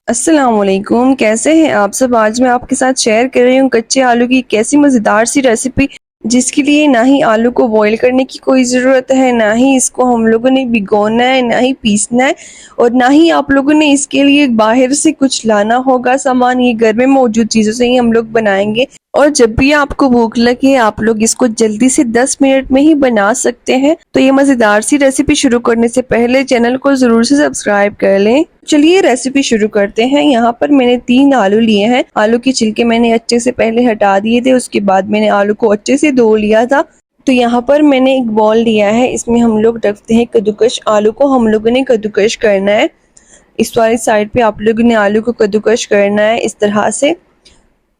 अस्सलामुअलैकुम, कैसे हैं आप सब। आज मैं आपके साथ शेयर कर रही हूँ कच्चे आलू की कैसी मज़ेदार सी रेसिपी, जिसके लिए ना ही आलू को बॉईल करने की कोई ज़रूरत है, ना ही इसको हम लोगों ने भिगोना है, ना ही पीसना है, और ना ही आप लोगों ने इसके लिए बाहर से कुछ लाना होगा सामान। ये घर में मौजूद चीज़ों से ही हम लोग बनाएंगे। और जब भी आपको भूख लगे आप लोग इसको जल्दी से 10 मिनट में ही बना सकते हैं। तो ये मज़ेदार सी रेसिपी शुरू करने से पहले चैनल को ज़रूर से सब्सक्राइब कर लें। चलिए रेसिपी शुरू करते हैं। यहाँ पर मैंने 3 आलू लिए हैं। आलू के छिलके मैंने अच्छे से पहले हटा दिए थे, उसके बाद मैंने आलू को अच्छे से धो लिया था। तो यहाँ पर मैंने एक बॉल लिया है, इसमें हम लोग रखते हैं कद्दूकश। आलू को हम लोगों ने कद्दूकश करना है। इस वाली साइड पे आप लोगों ने आलू को कद्दूकश करना है इस तरह से।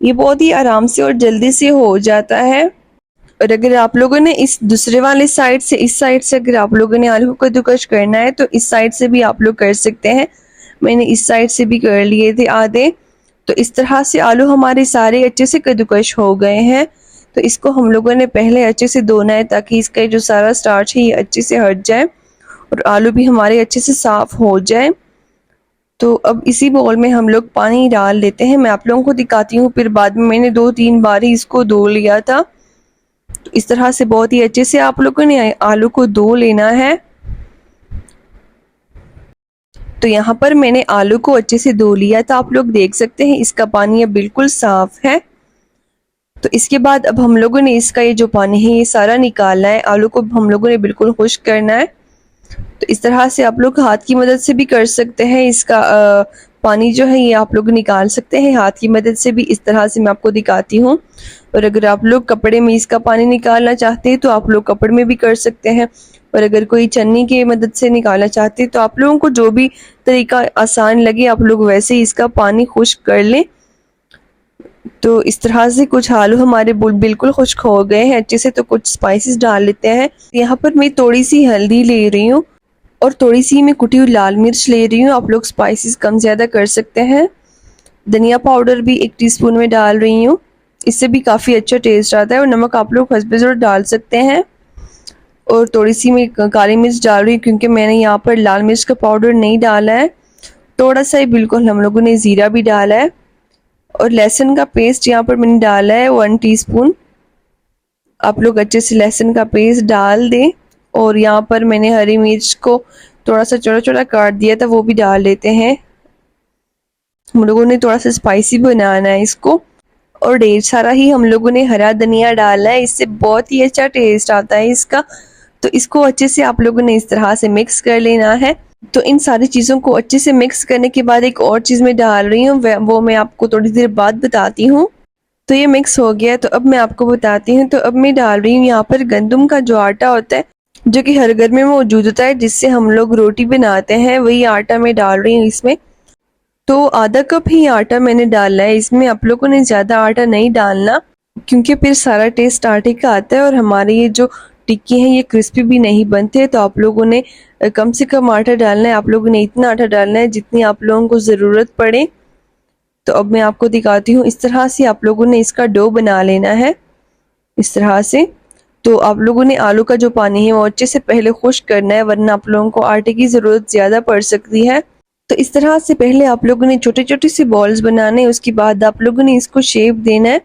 ये बहुत ही आराम से और जल्दी से हो जाता है। और अगर आप लोगों ने इस दूसरे वाले साइड से, इस साइड से अगर आप लोगों ने आलू को कद्दूकश करना है तो इस साइड से भी आप लोग कर सकते हैं। मैंने इस साइड से भी कर लिए थे आधे। तो इस तरह से आलू हमारे सारे अच्छे से कद्दूकश हो गए हैं। तो इसको हम लोगों ने पहले अच्छे से धोना है ताकि इसका जो सारा स्टार्च है ये अच्छे से हट जाए और आलू भी हमारे अच्छे से साफ हो जाए। तो अब इसी बाउल में हम लोग पानी डाल लेते हैं। मैं आप लोगों को दिखाती हूँ, फिर बाद में मैंने 2-3 बार ही इसको धो लिया था। तो इस तरह से बहुत ही अच्छे से आप लोगों ने आलू को धो लेना है। तो यहाँ पर मैंने आलू को अच्छे से धो लिया था, आप लोग देख सकते हैं इसका पानी अब बिल्कुल साफ है। तो इसके बाद अब हम लोगों ने इसका ये जो पानी है ये सारा निकालना है। आलू को हम लोगों ने बिल्कुल खुश्क करना है। तो इस तरह से आप लोग हाथ की मदद से भी कर सकते हैं। इसका पानी जो है ये आप लोग निकाल सकते हैं हाथ की मदद से भी। इस तरह से मैं आपको दिखाती हूँ। और अगर आप लोग कपड़े में इसका पानी निकालना चाहते हैं तो आप लोग कपड़े में भी कर सकते हैं। और अगर कोई छन्नी की मदद से निकालना चाहते हैं तो आप लोगों को जो भी तरीका आसान लगे आप लोग वैसे ही इसका पानी खुश्क कर लें। तो इस तरह से कुछ आलू हमारे बिल्कुल खुश्क हो गए हैं अच्छे से। तो कुछ स्पाइसेस डाल लेते हैं। यहाँ पर मैं थोड़ी सी हल्दी ले रही हूँ और थोड़ी सी मैं कुटी हुई लाल मिर्च ले रही हूँ। आप लोग स्पाइसेस कम ज़्यादा कर सकते हैं। धनिया पाउडर भी 1 टीस्पून में डाल रही हूँ, इससे भी काफ़ी अच्छा टेस्ट आता है। और नमक आप लोग हस्बे ज़रूर डाल सकते हैं। और थोड़ी सी मैं काली मिर्च डाल रही हूँ क्योंकि मैंने यहाँ पर लाल मिर्च का पाउडर नहीं डाला है। थोड़ा सा ही बिल्कुल हम लोगों ने ज़ीरा भी डाला है। और लहसुन का पेस्ट यहाँ पर मैंने डाला है 1 टीस्पून। आप लोग अच्छे से लहसुन का पेस्ट डाल दें। और यहाँ पर मैंने हरी मिर्च को थोड़ा सा छोटा छोटा काट दिया था, वो भी डाल लेते हैं। हम लोगों ने थोड़ा सा स्पाइसी बनाना है इसको। और ढेर सारा ही हम लोगों ने हरा धनिया डाला है, इससे बहुत ही अच्छा टेस्ट आता है इसका। तो इसको अच्छे से आप लोगों ने इस तरह से मिक्स कर लेना है। तो इन सारी चीज़ों को अच्छे से मिक्स करने के बाद एक और चीज़ मैं डाल रही हूँ, वो मैं आपको थोड़ी देर बाद बताती हूँ। तो ये मिक्स हो गया, तो अब मैं आपको बताती हूँ। तो अब मैं डाल रही हूँ यहाँ पर गंदम का जो आटा होता है, जो कि हर घर में मौजूद होता है, जिससे हम लोग रोटी बनाते हैं, वही आटा मैं डाल रही हूँ इसमें। तो आधा कप ही आटा मैंने डाला है इसमें। आप लोगों ने ज़्यादा आटा नहीं डालना क्योंकि फिर सारा टेस्ट आटे का आता है और हमारे ये जो टिक्की हैं ये क्रिस्पी भी नहीं बनते। तो आप लोगों ने कम से कम आटा डालना है। आप लोगों ने इतना आटा डालना है जितनी आप लोगों को ज़रूरत पड़े। तो अब मैं आपको दिखाती हूँ। इस तरह से आप लोगों ने इसका डो बना लेना है इस तरह से। तो आप लोगों ने आलू का जो पानी है वो अच्छे से पहले खुश्क करना है, वरना आप लोगों को आटे की ज़रूरत ज़्यादा पड़ सकती है। तो इस तरह से पहले आप लोगों ने छोटे छोटे से बॉल्स बनाने, उसके बाद आप लोगों ने इसको शेप देना है।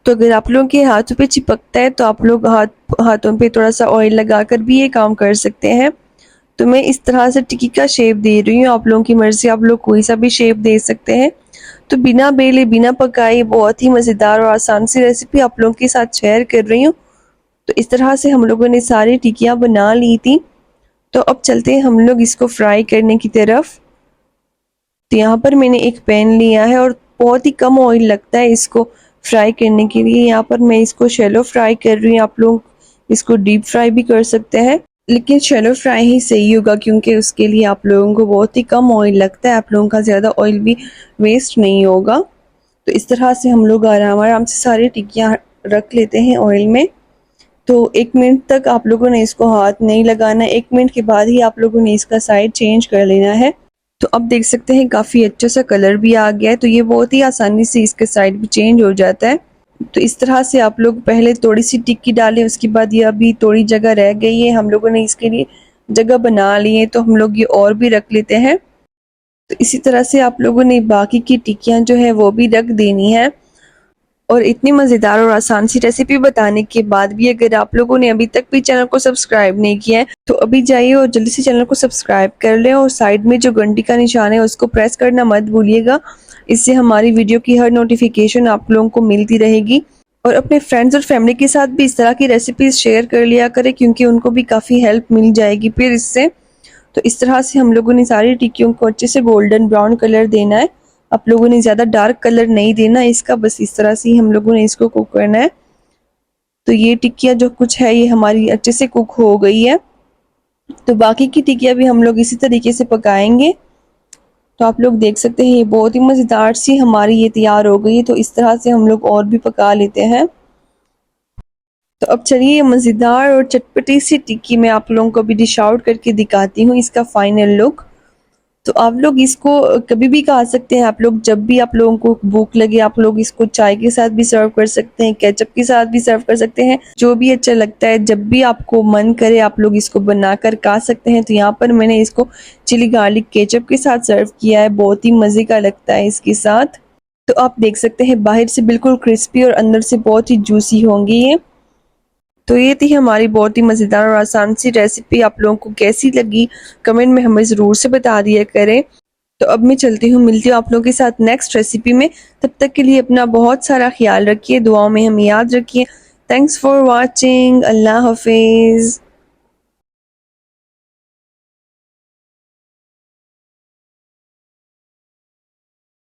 तो अगर आप लोगों के हाथों पे चिपकता है तो आप लोग हाथों पे थोड़ा सा ऑयल लगाकर भी ये काम कर सकते हैं। तो मैं इस तरह से टिक्की का शेप दे रही हूँ, आप लोगों की मर्जी, आप लोग कोई सा भी शेप दे सकते हैं। तो बिना बेले बिना पकाए बहुत ही मज़ेदार और आसान सी रेसिपी आप लोगों के साथ शेयर कर रही हूँ। तो इस तरह से हम लोगों ने सारी टिक्कियाँ बना ली थी। तो अब चलते हैं हम लोग इसको फ्राई करने की तरफ। तो यहाँ पर मैंने एक पैन लिया है और बहुत ही कम ऑयल लगता है इसको फ्राई करने के लिए। यहाँ पर मैं इसको शैलो फ्राई कर रही हूँ। आप लोग इसको डीप फ्राई भी कर सकते हैं, लेकिन शैलो फ्राई ही सही होगा क्योंकि उसके लिए आप लोगों को बहुत ही कम ऑयल लगता है। आप लोगों का ज़्यादा ऑयल भी वेस्ट नहीं होगा। तो इस तरह से हम लोग आराम आराम से सारी टिक्कियाँ रख लेते हैं ऑयल में। तो 1 मिनट तक आप लोगों ने इसको हाथ नहीं लगाना। 1 मिनट के बाद ही आप लोगों ने इसका साइड चेंज कर लेना है। तो अब देख सकते हैं काफ़ी अच्छा सा कलर भी आ गया है। तो ये बहुत ही आसानी से इसके साइड भी चेंज हो जाता है। तो इस तरह से आप लोग पहले थोड़ी सी टिक्की डालें, उसके बाद ये अभी थोड़ी जगह रह गई है, हम लोगों ने इसके लिए जगह बना ली है। तो हम लोग ये और भी रख लेते हैं। तो इसी तरह से आप लोगों ने बाकी की टिक्कियाँ जो है वो भी रख देनी है। और इतनी मज़ेदार और आसान सी रेसिपी बताने के बाद भी अगर आप लोगों ने अभी तक भी चैनल को सब्सक्राइब नहीं किया है तो अभी जाइए और जल्दी से चैनल को सब्सक्राइब कर लें और साइड में जो घंटी का निशान है उसको प्रेस करना मत भूलिएगा। इससे हमारी वीडियो की हर नोटिफिकेशन आप लोगों को मिलती रहेगी। और अपने फ्रेंड्स और फैमिली के साथ भी इस तरह की रेसिपीज़ शेयर कर लिया करें क्योंकि उनको भी काफ़ी हेल्प मिल जाएगी फिर इससे। तो इस तरह से हम लोगों ने सारी टिक्कियों को अच्छे से गोल्डन ब्राउन कलर देना है। आप लोगों ने ज़्यादा डार्क कलर नहीं देना इसका, बस इस तरह से ही हम लोगों ने इसको कुक करना है। तो ये टिक्कियाँ जो कुछ है ये हमारी अच्छे से कुक हो गई है। तो बाकी की टिक्कियाँ भी हम लोग इसी तरीके से पकाएंगे। तो आप लोग देख सकते हैं ये बहुत ही मज़ेदार सी हमारी ये तैयार हो गई है। तो इस तरह से हम लोग और भी पका लेते हैं। तो अब चलिए ये मज़ेदार और चटपटी सी टिक्की मैं आप लोगों को अभी डिश आउट करके दिखाती हूँ इसका फाइनल लुक। तो आप लोग इसको कभी भी खा सकते हैं, आप लोग जब भी आप लोगों को भूख लगे आप लोग इसको चाय के साथ भी सर्व कर सकते हैं, केचप के साथ भी सर्व कर सकते हैं, जो भी अच्छा लगता है। जब भी आपको मन करे आप लोग इसको बनाकर खा सकते हैं। तो यहाँ पर मैंने इसको चिली गार्लिक केचप के साथ सर्व किया है, बहुत ही मज़े का लगता है इसके साथ। तो आप देख सकते हैं बाहर से बिल्कुल क्रिस्पी और अंदर से बहुत ही जूसी होंगी ये। तो ये थी हमारी बहुत ही मज़ेदार और आसान सी रेसिपी। आप लोगों को कैसी लगी कमेंट में हमें ज़रूर से बता दिया करें। तो अब मैं चलती हूँ, मिलती हूँ आप लोगों के साथ नेक्स्ट रेसिपी में। तब तक के लिए अपना बहुत सारा ख्याल रखिए, दुआओं में हमें याद रखिए। Thanks for watching. अल्लाह हाफिज़।